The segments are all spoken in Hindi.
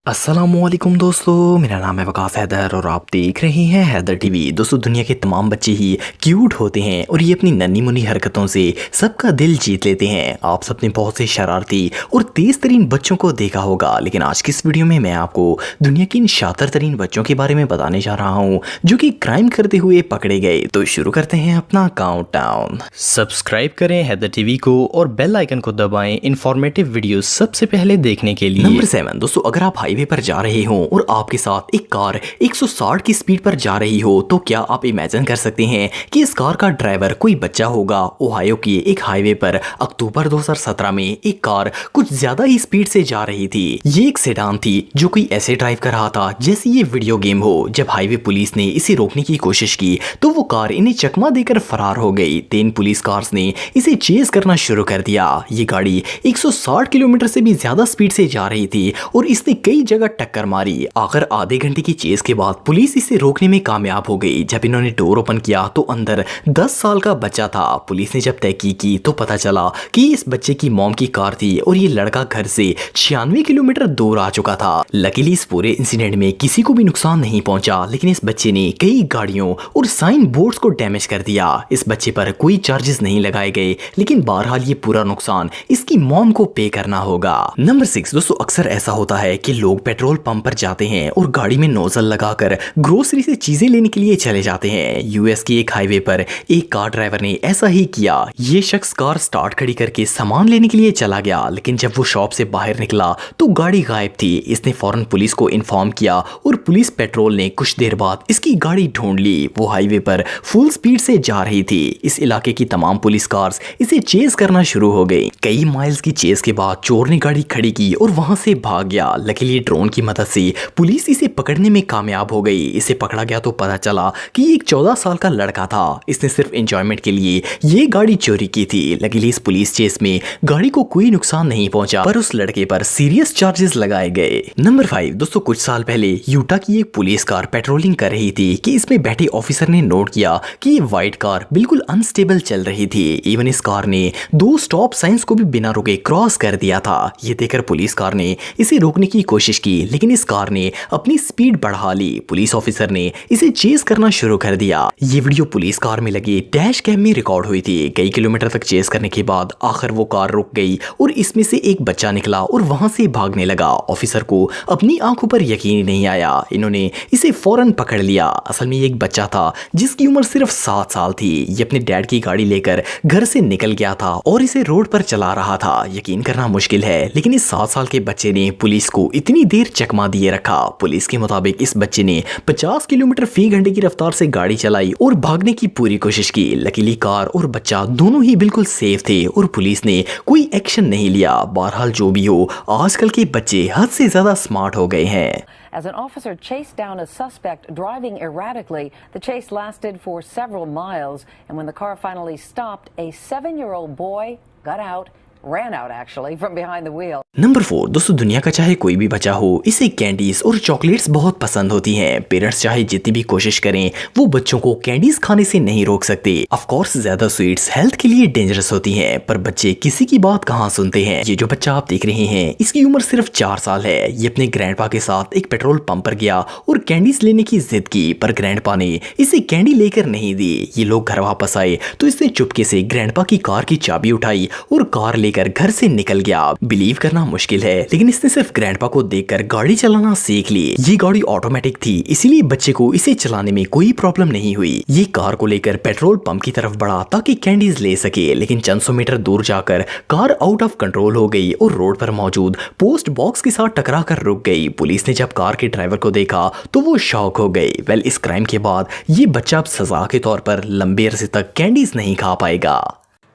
अस्सलामुअलैकुम दोस्तों, मेरा नाम है हैदर और आप देख रहे हैं हैदर टीवी। दोस्तों, दुनिया के तमाम बच्चे ही क्यूट होते हैं और ये अपनी नन्ही मुन्नी हरकतों से सबका दिल जीत लेते हैं। आप सबने बहुत से शरारती और तेज तरीन बच्चों को देखा होगा, लेकिन आज की इस वीडियो में मैं आपको दुनिया के इन शातिर तरीन बच्चों के बारे में बताने जा रहा हूँ जो कि क्राइम करते हुए पकड़े गए। तो शुरू करते हैं अपना काउंटडाउन। सब्सक्राइब करें हैदर टीवी को और बेल आइकन को दबाएं इन्फॉर्मेटिव वीडियो सबसे पहले देखने के लिए। नंबर 7 दोस्तों, अगर आप हाईवे पर जा रहे हो और आपके साथ एक कार 160 की स्पीड पर जा रही हो तो क्या आप इमेजिन कर सकते हैं कि इस कार का ड्राइवर कोई बच्चा होगा। ओहायो के एक हाईवे पर अक्टूबर 2017 में एक कार कुछ ज्यादा ही स्पीड से जा रही थी। ये एक सेडान थी जो कोई ऐसे ड्राइव कर रहा था जैसे ये वीडियो गेम हो। जब हाईवे पुलिस ने इसे रोकने की कोशिश की तो वो कार इन्हें चकमा देकर फरार हो गई। 3 पुलिस कार्स ने इसे चेज करना शुरू कर दिया। ये गाड़ी 160 किलोमीटर से भी ज्यादा स्पीड से जा रही थी और इसने कई जगह टक्कर मारी। आखिर आधे घंटे की चेज के बाद पुलिस इसे रोकने में कामयाब हो गई। जब इन्होंने डोर ओपन किया तो अंदर 10 साल का बच्चा था। पुलिस ने जब तहकीक की तो पता चला कि इस बच्चे की मॉम की कार थी और ये लड़का घर से 96 किलोमीटर दूर आ चुका था। लकीली इस पूरे इंसिडेंट में किसी को भी नुकसान नहीं पहुंचा, लेकिन इस बच्चे ने कई गाड़ियों और साइन बोर्ड्स को डैमेज कर दिया। इस बच्चे पर कोई चार्जेस नहीं लगाए गए, लेकिन बहरहाल ये पूरा नुकसान इसकी मॉम को पे करना होगा। नंबर 6 दोस्तों, अक्सर ऐसा होता है कि लोग पेट्रोल पंप पर जाते हैं और गाड़ी में नोजल लगाकर ग्रोसरी से चीजें लेने के लिए चले जाते हैं। यूएस की एक हाईवे पर एक कार ड्राइवर ने ऐसा ही किया। ये शख्स कार स्टार्ट खड़ी करके सामान लेने के लिए चला गया, लेकिन जब वो शॉप से बाहर निकला तो गाड़ी गायब थी। इसने फौरन पुलिस को इन्फॉर्म किया और पुलिस पेट्रोल ने कुछ देर बाद इसकी गाड़ी ढूंढ ली। वो हाईवे पर फुल स्पीड से जा रही थी। इस इलाके की तमाम पुलिस कार्स इसे चेज करना शुरू हो गई। कई माइल्स की चेज के बाद चोर ने गाड़ी खड़ी की और वहां से भाग गया। लकीली ड्रोन की मदद से पुलिस इसे पकड़ने में कामयाब हो गई। इसे पकड़ा गया तो पता चला कि एक 14 साल का लड़का था। इसने सिर्फ एंजॉयमेंट के लिए ये गाड़ी चोरी की थी। लकीली इस पुलिस चेस में गाड़ी को कोई नुकसान नहीं पहुंचा, पर उस लड़के पर सीरियस चार्जेस लगाए गए। नंबर 5 दोस्तों, कुछ साल पहले यूटा की एक पुलिस कार पेट्रोलिंग कर रही थी कि इसमें बैठे ऑफिसर ने नोट किया कि ये व्हाइट कार बिल्कुल अनस्टेबल चल रही थी। इवन इस कार ने 2 स्टॉप साइंस को भी बिना रुके क्रॉस कर दिया था। ये देखकर पुलिस कार ने इसे रोकने की कोशिश की, लेकिन इस कार ने अपनी स्पीड बढ़ा ली। पुलिस ऑफिसर ने इसे चेस करना शुरू कर दिया। ये वीडियो पुलिस कार में लगे डैश कैम में रिकॉर्ड हुई थी। कई किलोमीटर तक चेस करने के बाद आखिर वो कार रुक गई और इसमें से एक बच्चा निकला और वहां से भागने लगा। ऑफिसर को अपनी आंखों पर यकीन ही नहीं आया। इन्होंने इसे फौरन पकड़ लिया। असल में ये एक बच्चा था जिसकी उम्र सिर्फ 7 साल थी। ये अपने डैड की गाड़ी लेकर घर से निकल गया था और इसे रोड पर चला रहा था। यकीन करना मुश्किल है, लेकिन इस 7 साल के बच्चे ने पुलिस को इतनी देर चकमा दिए रखा। पुलिस के मुताबिक इस बच्चे ने 50 किलोमीटर फी घंटे की रफ्तार से गाड़ी चलाई और भागने की पूरी कोशिश की। लकीली कार और बच्चा दोनों ही बिल्कुल सेफ थे और पुलिस ने कोई एक्शन नहीं लिया। बहरहाल जो भी हो, आजकल के बच्चे हद से ज्यादा स्मार्ट हो गए हैं। As an officer chased down a suspect driving erratically, the chase lasted for several miles, and when the car finally stopped, a 7-year-old boy got out, ran out actually, from behind the wheel. Number 4 दोस्तों, दुनिया का चाहे कोई भी बच्चा हो, इसे कैंडीज और चॉकलेट्स बहुत पसंद होती हैं। पेरेंट्स चाहे जितनी भी कोशिश करें, वो बच्चों को कैंडीज खाने से नहीं रोक सकते। ऑफ कोर्स ज्यादा स्वीट्स हेल्थ के लिए डेंजरस होती हैं, पर बच्चे किसी की बात कहाँ सुनते हैं। ये जो बच्चा आप देख रहे हैं, इसकी उम्र सिर्फ 4 साल है। ये अपने ग्रैंडपा के साथ एक पेट्रोल पंप पर गया और कैंडीज लेने की जिद की, पर ग्रैंडपा ने इसे कैंडी लेकर नहीं दी। ये लोग घर वापस आए तो इसने चुपके से ग्रैंडपा की कार की चाबी उठाई और कार लेकर घर से निकल गया। बिलीव करना मुश्किल है, लेकिन इसने सिर्फ ग्रैंडपा को देखकर गाड़ी चलाना सीख ली। ये गाड़ी ऑटोमेटिक थी, इसीलिए बच्चे को इसे चलाने में कोई प्रॉब्लम नहीं हुई। ये कार को लेकर पेट्रोल पंप की तरफ बढ़ा ताकि कैंडीज ले सके, लेकिन चंद सौ मीटर दूर जाकर कार आउट ऑफ कंट्रोल हो गई और रोड पर मौजूद पोस्ट बॉक्स के साथ टकरा कर रुक गई। पुलिस ने जब कार के ड्राइवर को देखा तो वो शॉक हो गई। वेल, इस क्राइम के बाद ये बच्चा अब सजा के तौर पर लंबे अरसे तक कैंडीज नहीं खा पाएगा।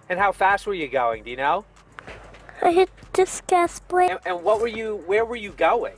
And how fast were you going? Do you know? I hit this gas plate. And where were you going?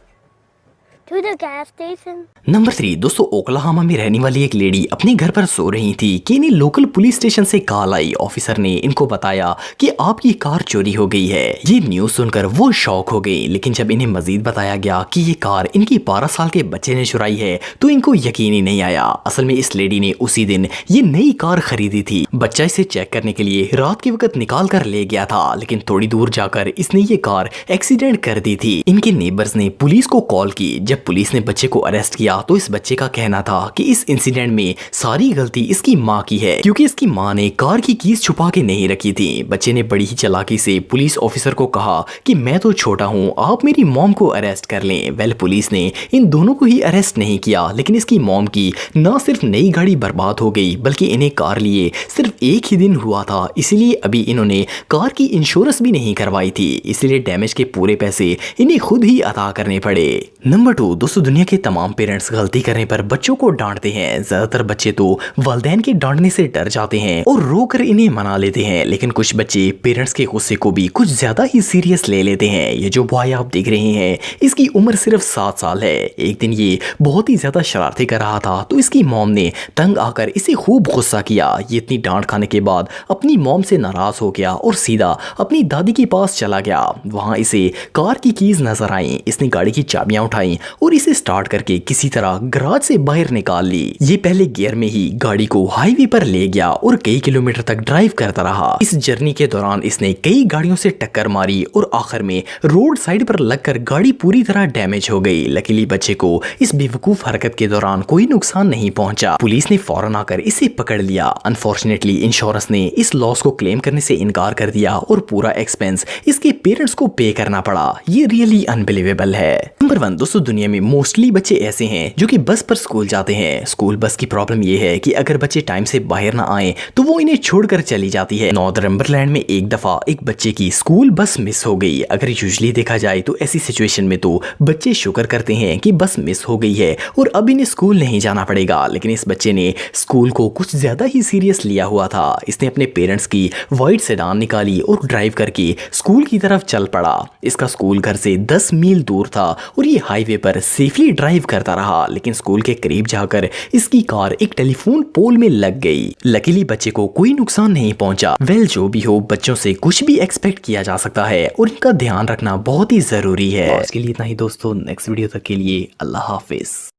to the gas station. Number 3 दोस्तों, ओक्लाहोमा में रहने वाली एक लेडी अपने घर पर सो रही थी कि इन्हें लोकल पुलिस स्टेशन से कॉल आई। ऑफिसर ने इनको बताया कि आपकी कार चोरी हो गई है। ये न्यूज सुनकर वो शॉक हो गई, लेकिन जब इन्हें मजीद बताया गया कि ये कार इनकी 12 साल के बच्चे ने चुराई है तो इनको यकीन ही नहीं आया। असल में इस लेडी ने उसी दिन ये नई कार खरीदी थी। बच्चा इसे चेक करने के लिए रात के वक्त निकाल कर ले गया था, लेकिन थोड़ी दूर जाकर इसने ये कार एक्सीडेंट कर दी थी। इनके नेबर्स ने पुलिस को कॉल की। जब पुलिस ने बच्चे को अरेस्ट किया तो इस बच्चे का कहना था कि इस इंसिडेंट में सारी गलती इसकी माँ की है, क्योंकि इसकी माँ ने कार की कीज छुपा के नहीं रखी थी। बच्चे ने बड़ी ही चालाकी से पुलिस ऑफिसर को कहा कि मैं तो छोटा हूँ, आप मेरी मॉम को अरेस्ट कर लें। वेल, पुलिस ने इन दोनों को ही अरेस्ट नहीं किया, लेकिन इसकी मॉम की न सिर्फ नई गाड़ी बर्बाद हो गई बल्कि इन्हें कार लिए सिर्फ एक ही दिन हुआ था, इसीलिए अभी इन्होंने कार की इंश्योरेंस भी नहीं करवाई थी, इसलिए डैमेज के पूरे पैसे इन्हें खुद ही अदा करने पड़े। नंबर 2 दोस्तों, दुनिया के तमाम पेरेंट्स गलती करने पर बच्चों को डांटते हैं। ज्यादातर बच्चे तो वालिदैन के डांटने से डर जाते हैं और रोकर इन्हें मना लेते हैं, लेकिन कुछ बच्चे पेरेंट्स के गुस्से को भी कुछ ज्यादा ही सीरियस ले लेते हैं। ये जो बॉय आप देख रहे हैं, इसकी उम्र सिर्फ 7 साल है। एक दिन ये बहुत ही ज्यादा शरारती कर रहा था तो इसकी मॉम ने तंग आकर इसे खूब गुस्सा किया। ये इतनी डांट खाने के बाद अपनी मॉम से नाराज हो गया और सीधा अपनी दादी के पास चला गया। वहां इसे कार की कीज नजर आई। इसने गाड़ी की चाबियां उठाई और इसे स्टार्ट करके किसी तरह गराज से बाहर निकाल ली। ये पहले गियर में ही गाड़ी को हाईवे पर ले गया और कई किलोमीटर तक ड्राइव करता रहा। इस जर्नी के दौरान इसने कई गाड़ियों से टक्कर मारी और आखिर में रोड साइड पर लगकर गाड़ी पूरी तरह डैमेज हो गई। लकीली बच्चे को इस बेवकूफ हरकत के दौरान कोई नुकसान नहीं पहुंचा। पुलिस ने फौरन आकर इसे पकड़ लिया। अनफॉर्चुनेटली इंश्योरेंस ने इस लॉस को क्लेम करने से इनकार कर दिया और पूरा एक्सपेंस इसके पेरेंट्स को पे करना पड़ा। ये रियली अनबिलीवेबल है। नंबर 1 दोस्तों, दुनिया में मोस्टली बच्चे ऐसे हैं जो कि बस पर स्कूल जाते हैं। स्कूल बस की प्रॉब्लम ये है कि अगर बच्चे टाइम से बाहर ना आए तो वो इन्हें छोड़कर चली जाती है। नॉर्थम्बरलैंड में एक दफा एक बच्चे की स्कूल बस मिस हो गई। अगर यूजुअली देखा जाए तो ऐसी सिचुएशन में तो बच्चे शुक्र करते हैं कि बस मिस हो गई है और अब इन्हें स्कूल नहीं जाना पड़ेगा, लेकिन इस बच्चे ने स्कूल को कुछ ज्यादा ही सीरियस लिया हुआ था। इसने अपने पेरेंट्स की व्हाइट सेडान निकाली और ड्राइव करके स्कूल की तरफ चल पड़ा। इसका स्कूल घर से 10 मील दूर था और ये हाईवे पर सेफली ड्राइव करता रहा, लेकिन स्कूल के करीब जाकर इसकी कार एक टेलीफोन पोल में लग गई। लकीली बच्चे को कोई नुकसान नहीं पहुंचा। वेल, जो भी हो, बच्चों से कुछ भी एक्सपेक्ट किया जा सकता है और इनका ध्यान रखना बहुत ही जरूरी है। आज के लिए इतना ही दोस्तों, नेक्स्ट वीडियो तक के लिए अल्लाह हाफिज।